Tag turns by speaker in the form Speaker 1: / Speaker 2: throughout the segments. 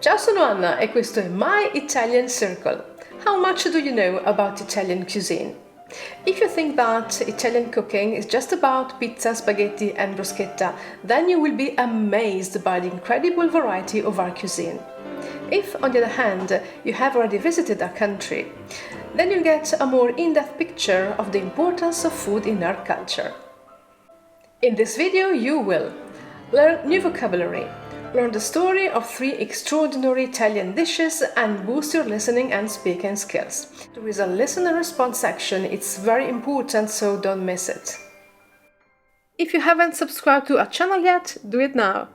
Speaker 1: Ciao, sono Anna e questo è My Italian Circle. How much do you know about Italian cuisine? If you think that Italian cooking is just about pizza, spaghetti and bruschetta, then you will be amazed by the incredible variety of our cuisine. If, on the other hand, you have already visited our country, then you'll get a more in-depth picture of the importance of food in our culture. In this video, you will learn new vocabulary, learn the story of 3 extraordinary Italian dishes and boost your listening and speaking skills. There is a listen and response section, it's very important, so don't miss it. If you haven't subscribed to our channel yet, do it now.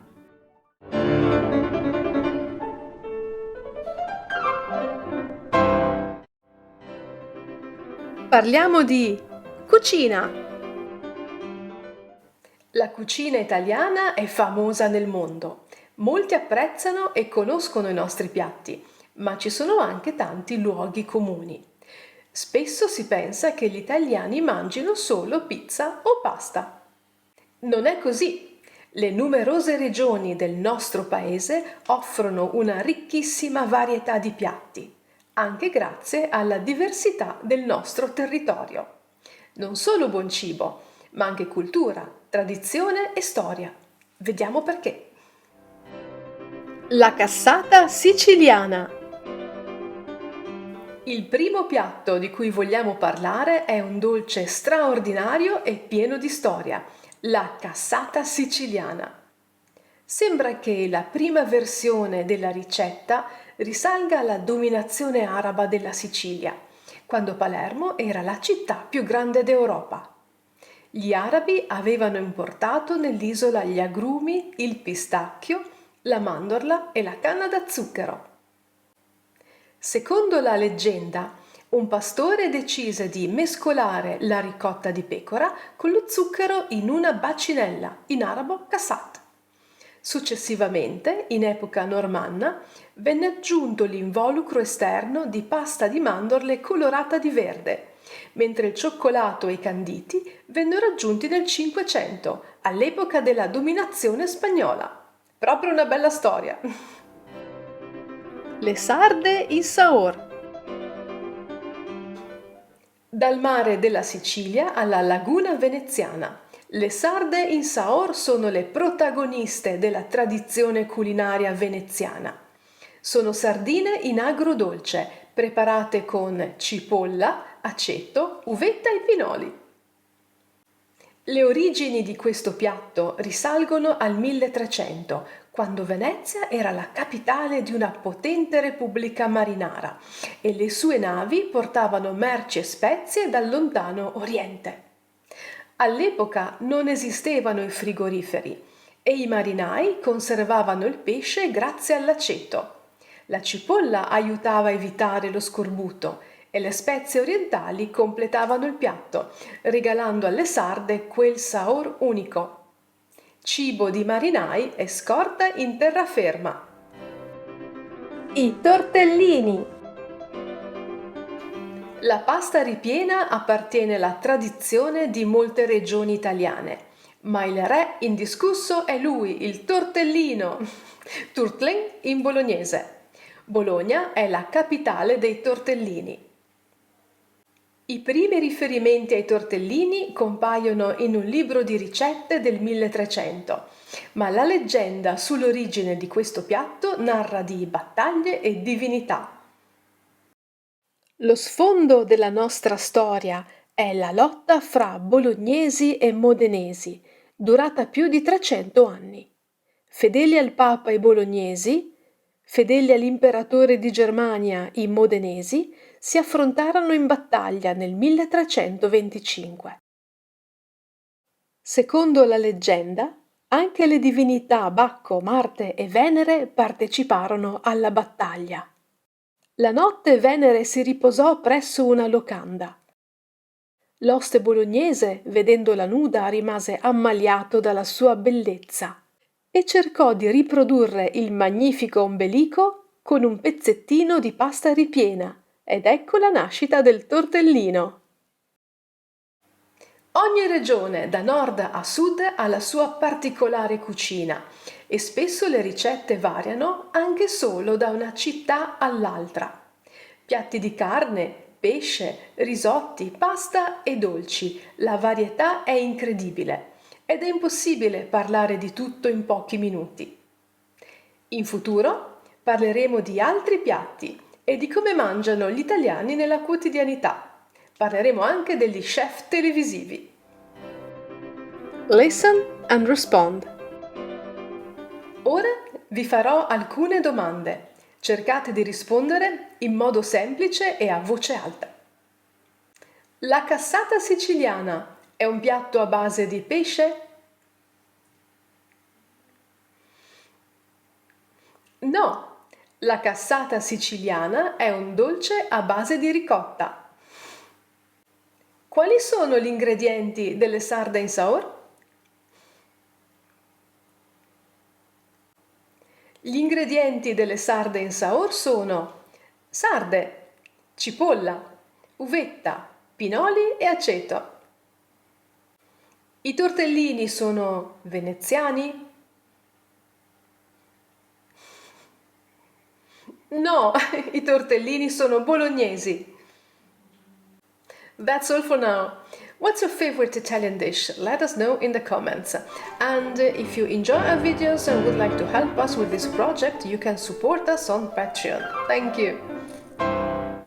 Speaker 1: Parliamo di cucina. La cucina italiana è famosa nel mondo. Molti apprezzano e conoscono i nostri piatti, ma ci sono anche tanti luoghi comuni. Spesso si pensa che gli italiani mangino solo pizza o pasta. Non è così. Le numerose regioni del nostro paese offrono una ricchissima varietà di piatti, anche grazie alla diversità del nostro territorio. Non solo buon cibo, ma anche cultura, tradizione e storia. Vediamo perché. La cassata siciliana. Il primo piatto di cui vogliamo parlare è un dolce straordinario e pieno di storia, la cassata siciliana. Sembra che la prima versione della ricetta risalga alla dominazione araba della Sicilia, quando Palermo era la città più grande d'Europa. Gli arabi avevano importato nell'isola gli agrumi, il pistacchio, la mandorla e la canna da zucchero. Secondo la leggenda, un pastore decise di mescolare la ricotta di pecora con lo zucchero in una bacinella, in arabo kassat. Successivamente, in epoca normanna, venne aggiunto l'involucro esterno di pasta di mandorle colorata di verde, mentre il cioccolato e i canditi vennero aggiunti nel Cinquecento, all'epoca della dominazione spagnola. Proprio una bella storia! Le sarde in Saor. Dal mare della Sicilia alla laguna veneziana, le sarde in Saor sono le protagoniste della tradizione culinaria veneziana. Sono sardine in agrodolce, preparate con cipolla, aceto, uvetta e pinoli. Le origini di questo piatto risalgono al 1300, quando Venezia era la capitale di una potente repubblica marinara e le sue navi portavano merci e spezie dal lontano Oriente. All'epoca non esistevano i frigoriferi e i marinai conservavano il pesce grazie all'aceto. La cipolla aiutava a evitare lo scorbuto e le spezie orientali completavano il piatto, regalando alle sarde quel sapore unico. Cibo di marinai e scorta in terraferma. I tortellini. La pasta ripiena appartiene alla tradizione di molte regioni italiane, ma il re indiscusso è lui, il tortellino, Turtling in bolognese. Bologna è la capitale dei tortellini. I primi riferimenti ai tortellini compaiono in un libro di ricette del 1300, ma la leggenda sull'origine di questo piatto narra di battaglie e divinità. Lo sfondo della nostra storia è la lotta fra bolognesi e modenesi, durata più di 300 anni. Fedeli al Papa i bolognesi, fedeli all'imperatore di Germania i modenesi, si affrontarono in battaglia nel 1325. Secondo la leggenda, anche le divinità Bacco, Marte e Venere parteciparono alla battaglia. La notte Venere si riposò presso una locanda. L'oste bolognese, vedendola nuda, rimase ammaliato dalla sua bellezza e cercò di riprodurre il magnifico ombelico con un pezzettino di pasta ripiena, ed ecco la nascita del tortellino. Ogni regione, da nord a sud, ha la sua particolare cucina e spesso le ricette variano anche solo da una città all'altra. Piatti di carne, pesce, risotti, pasta e dolci. La varietà è incredibile ed è impossibile parlare di tutto in pochi minuti. In futuro parleremo di altri piatti e di come mangiano gli italiani nella quotidianità. Parleremo anche degli chef televisivi. Listen and respond. Ora vi farò alcune domande. Cercate di rispondere in modo semplice e a voce alta. La cassata siciliana è un piatto a base di pesce? No, la cassata siciliana è un dolce a base di ricotta. Quali sono gli ingredienti delle sarde in saor? Gli ingredienti delle sarde in saor sono sarde, cipolla, uvetta, pinoli e aceto. I tortellini sono veneziani? No, i tortellini sono bolognesi. That's all for now. What's your favorite Italian dish? Let us know in the comments. And if you enjoy our videos and would like to help us with this project, you can support us on Patreon. Thank you.